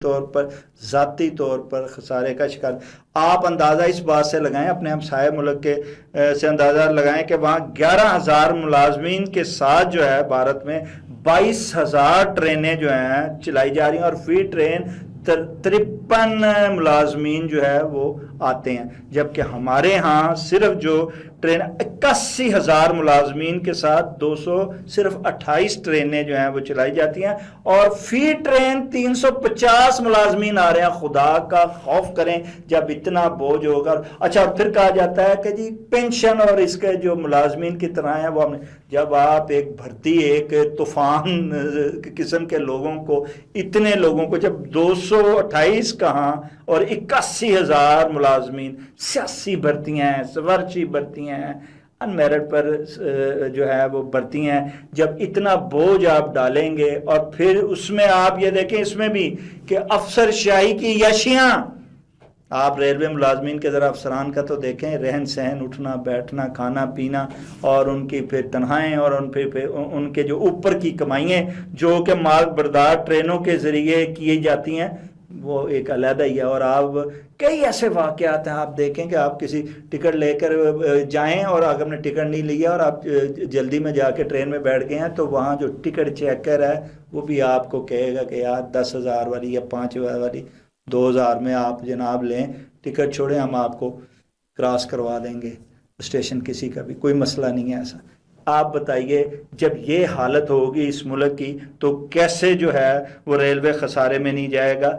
طور پر ذاتی طور پر خسارے کا شکار۔ آپ اندازہ اس بات سے لگائیں، اپنے ہمسائے ملک کے سے اندازہ لگائیں کہ وہاں 11,000 ملازمین کے ساتھ جو ہے بھارت میں 22,000 ٹرینیں جو ہیں چلائی جا رہی ہیں، اور فی ٹرین 53 ملازمین جو ہے وہ آتے ہیں، جبکہ ہمارے ہاں صرف جو ٹرین 81,000 ملازمین کے ساتھ صرف 28 ٹرینیں جو ہیں وہ چلائی جاتی ہیں، اور فی ٹرین 350 ملازمین آ رہے ہیں۔ خدا کا خوف کریں جب اتنا بوجھ ہوگا۔ اچھا، پھر کہا جاتا ہے کہ جی پینشن اور اس کے جو ملازمین کی طرح ہیں وہ ہم نے، جب آپ ایک بھرتی ایک طوفان قسم کے لوگوں کو، اتنے لوگوں کو، جب 228 کہاں اور 81,000 ملازمین، سیاسی بھرتیاں ہیں، سفارشی بھرتیاں ہیں، ان میرٹ پر جو ہے وہ بھرتی ہیں، جب اتنا بوجھ آپ ڈالیں گے، اور پھر اس میں آپ یہ دیکھیں اس میں بھی کہ افسر شاہی کی یشیاں، آپ ریلوے ملازمین کے ذرا افسران کا تو دیکھیں، رہن سہن، اٹھنا بیٹھنا، کھانا پینا، اور ان کی پھر تنخواہیں، اور ان کے جو اوپر کی کمائیاں جو کہ مال بردار ٹرینوں کے ذریعے کی جاتی ہیں، وہ ایک علیحدہ ہی ہے۔ اور آپ کئی ایسے واقعات ہیں، آپ دیکھیں کہ آپ کسی ٹکٹ لے کر جائیں، اور اگر نے ٹکٹ نہیں لیا اور آپ جلدی میں جا کے ٹرین میں بیٹھ گئے ہیں، تو وہاں جو ٹکٹ چیکر ہے وہ بھی آپ کو کہے گا کہ یار 10,000 والی یا 5,000 والی 2,000 میں آپ جناب لیں ٹکٹ، چھوڑیں، ہم آپ کو کراس کروا دیں گے اسٹیشن، کسی کا بھی کوئی مسئلہ نہیں ہے ایسا۔ آپ بتائیے جب یہ حالت ہوگی اس ملک کی تو کیسے جو ہے وہ ریلوے خسارے میں نہیں جائے گا؟